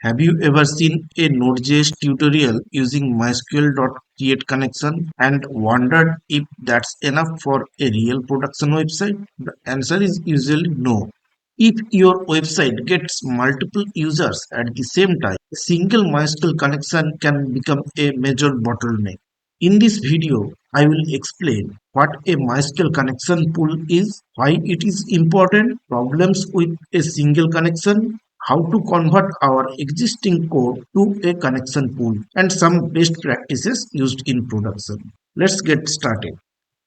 Have you ever seen a Node.js tutorial using MySQL.create connection and wondered if that's enough for a real production website? The answer is usually no. If your website gets multiple users at the same time, a single MySQL connection can become a major bottleneck. In this video, I will explain what a MySQL connection pool is, why it is important, problems with a single connection, how to convert our existing code to a connection pool, and some best practices used in production. Let's get started.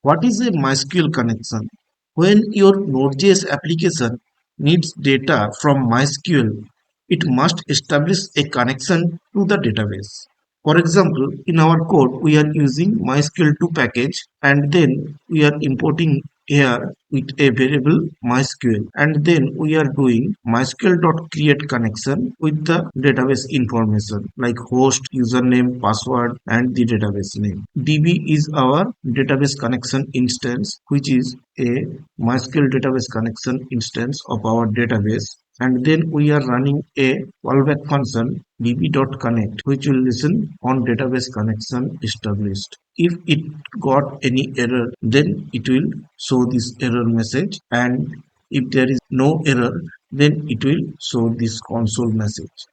What is a MySQL connection? When your Node.js application needs data from MySQL, it must establish a connection to the database. For example, in our code, we are using MySQL2 package and then we are importing here with a variable MySQL, and then we are doing MySQL.create connection with the database information like host, username, password, and the database name. DB is our database connection instance, which is a MySQL database connection instance of our database, and then we are running a callback function db.connect, which will listen on database connection established. If it got any error, then it will show this error message, and if there is no error, then it will show this console message.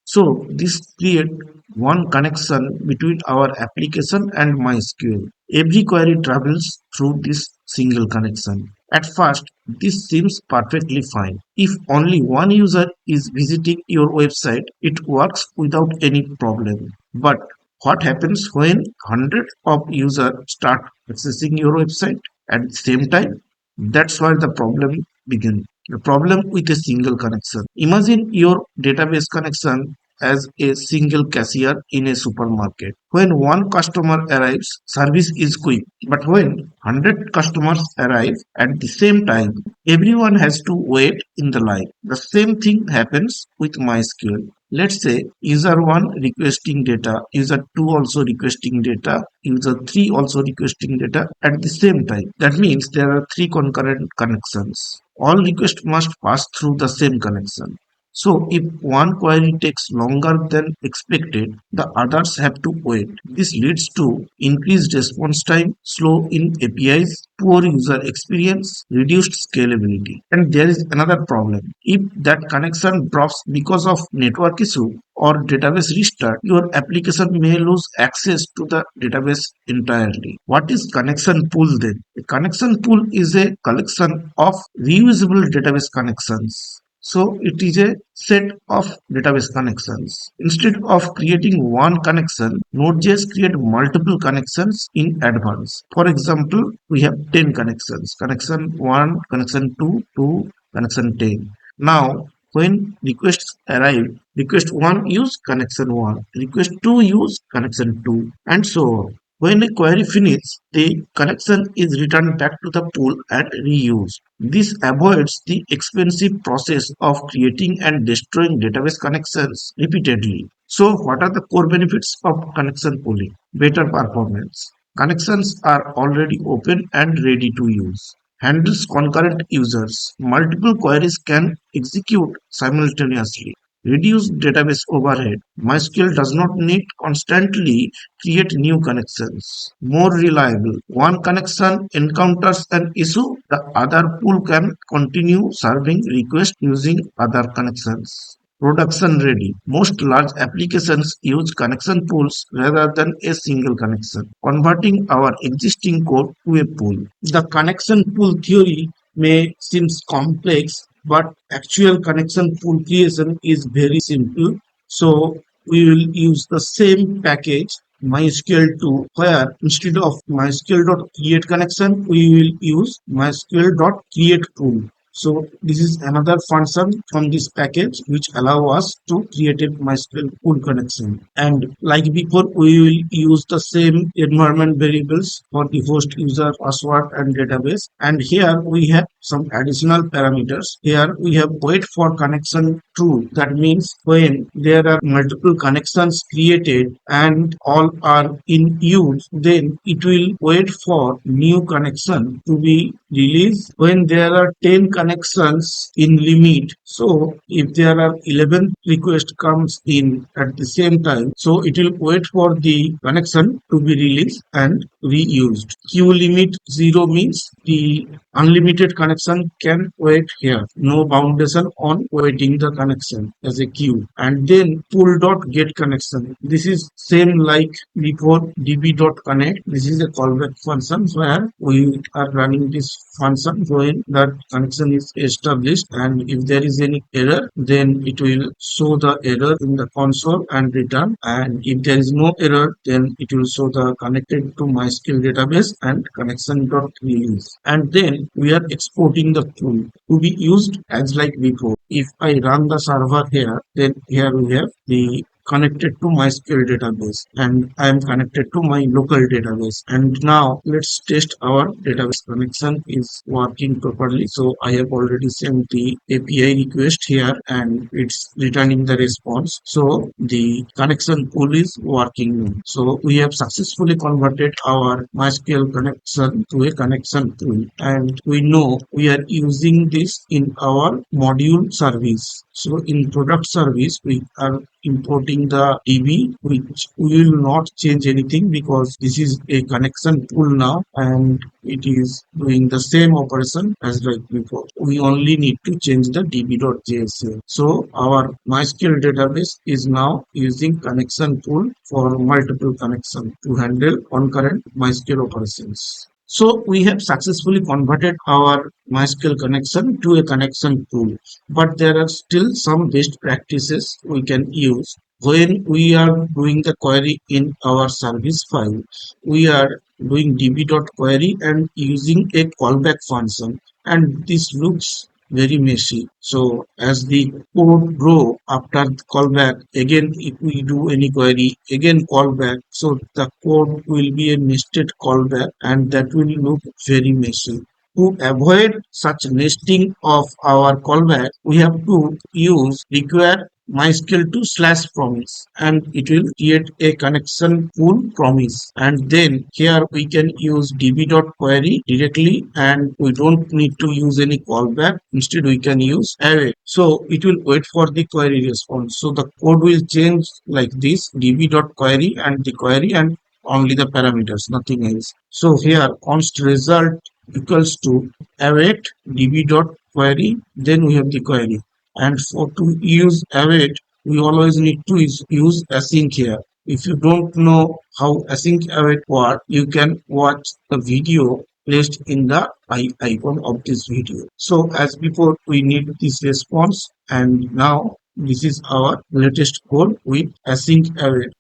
So this create one connection between our application and MySQL. Every query travels through this single connection. At first, this seems perfectly fine. If only one user is visiting your website, it works without any problem. But what happens when hundreds of users start accessing your website at the same time? That's where the problem begins. The problem with a single connection. Imagine your database connection as a single cashier in a supermarket. When one customer arrives, service is quick. But when 100 customers arrive at the same time, everyone has to wait in the line. The same thing happens with MySQL. Let's say user 1 requesting data, user 2 also requesting data, user 3 also requesting data at the same time. That means there are three concurrent connections. All requests must pass through the same connection. So if one query takes longer than expected, the others have to wait. This leads to increased response time, slow in APIs, poor user experience, reduced scalability. And there is another problem. If that connection drops because of network issue or database restart, your application may lose access to the database entirely. What is connection pool then? A connection pool is a collection of reusable database connections. So it is a set of database connections. Instead of creating one connection, Node.js create multiple connections in advance. For example, we have 10 connections. Connection 1, connection 2, connection 10. Now, when requests arrive, request 1 use connection 1, request 2 use connection 2, and so on. When a query finishes, the connection is returned back to the pool and reused. This avoids the expensive process of creating and destroying database connections repeatedly. So, what are the core benefits of connection pooling? Better performance. Connections are already open and ready to use. Handles concurrent users. Multiple queries can execute simultaneously. Reduce database overhead. MySQL does not need constantly create new connections. More reliable. One connection encounters an issue, the other pool can continue serving requests using other connections. Production ready. Most large applications use connection pools rather than a single connection, converting our existing code to a pool. The connection pool theory may seem complex, but actual connection pool creation is very simple. So we will use the same package MySQL2, where instead of MySQL.create connection, we will use MySQL.create pool. So this is another function from this package which allow us to create a MySQL pool connection. And like before, we will use the same environment variables for the host, user, password, and database. And here we have some additional parameters. Here we have wait for connection true. That means when there are multiple connections created and all are in use, then it will wait for new connection to be released. When there are 10 connections connections in limit. So if there are 11 requests comes in at the same time, so it will wait for the connection to be released and reused. Queue limit 0 means the unlimited connection can wait here. No foundation on waiting the connection as a queue. And then pull dot get connection. This is same like before db.connect. This is a callback function where we are running this function when that connection is established, and if there is any error then it will show the error in the console and return, and if there is no error then it will show the connected to MySQL database and connection dot release. And then we are exporting the tool to be used as like before. If I run the server here, then here we have the connected to MySQL database, and I am connected to my local database. And now let's test our database connection is working properly. So I have already sent the API request here and it's returning the response. So the connection pool is working now. So we have successfully converted our MySQL connection to a connection tool, and we know we are using this in our module service. So in product service, we are importing the DB, which we will not change anything because this is a connection tool now and it is doing the same operation as like before. We only need to change the db.json. So our MySQL database is now using connection tool for multiple connection to handle concurrent MySQL operations. So we have successfully converted our MySQL connection to a connection tool, but there are still some best practices we can use. When we are doing the query in our service file, we are doing db.query and using a callback function, and this looks very messy. So as the code grow after the callback, again if we do any query, again callback, so the code will be a nested callback and that will look very messy. To avoid such nesting of our callback, we have to use require MySQL to slash promise, and it will create a connection pool promise, and then here we can use db.query directly and we don't need to use any callback. Instead we can use await, so it will wait for the query response. So the code will change like this: db.query and the query and only the parameters, nothing else. So here const result equals to await db.query, then we have the query. And for to use await, we always need to use async here. If you don't know how async await works, you can watch the video placed in the icon of this video. So as before, we need this response, and now this is our latest code with async await.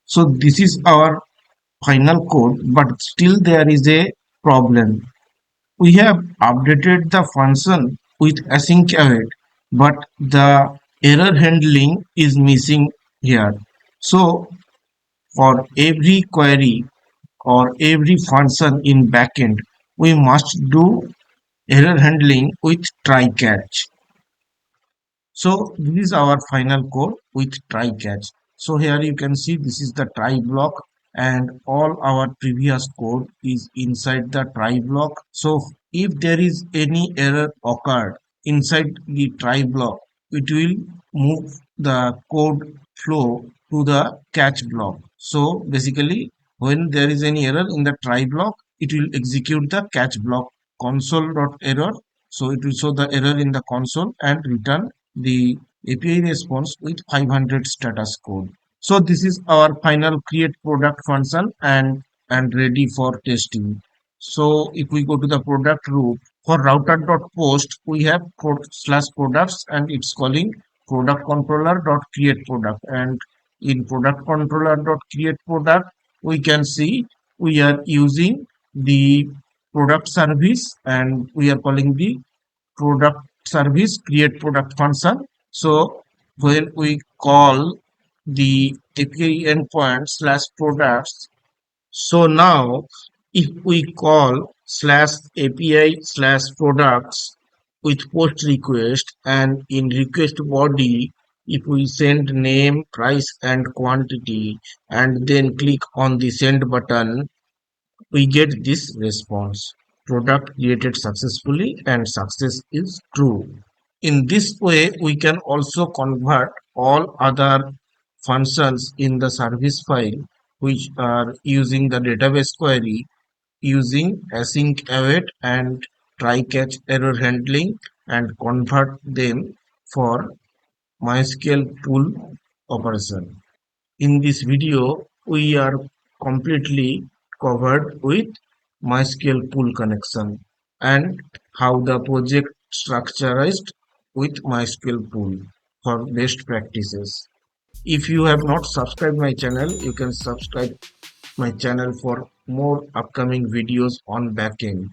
So this is our final code, but still there is a problem. We have updated the function with async await, but the error handling is missing here. So for every query or every function in backend, we must do error handling with try catch. So this is our final code with try catch. So here you can see this is the try block, and all our previous code is inside the try block. So if there is any error occurred inside the try block, it will move the code flow to the catch block. So basically when there is any error in the try block, it will execute the catch block console.error. So it will show the error in the console and return the API response with 500 status code. So this is our final create product function and ready for testing. So if we go to the product root, for router.post, we have /products and it's calling product controller.create product. And in product controller.create product, we can see we are using the product service and we are calling the product service create product function. So when we call the API endpoint /products, so now if we call /API/products with post request, and in request body if we send name, price and quantity and then click on the send button, we get this response. product created successfully and success is true. In this way, we can also convert all other functions in the service file which are using the database query using async await and try catch error handling and convert them for MySQL pool operation. In this video, we are completely covered with MySQL pool connection and how the project structurized with MySQL pool for best practices. If you have not subscribed my channel, you can subscribe my channel for more upcoming videos on backend.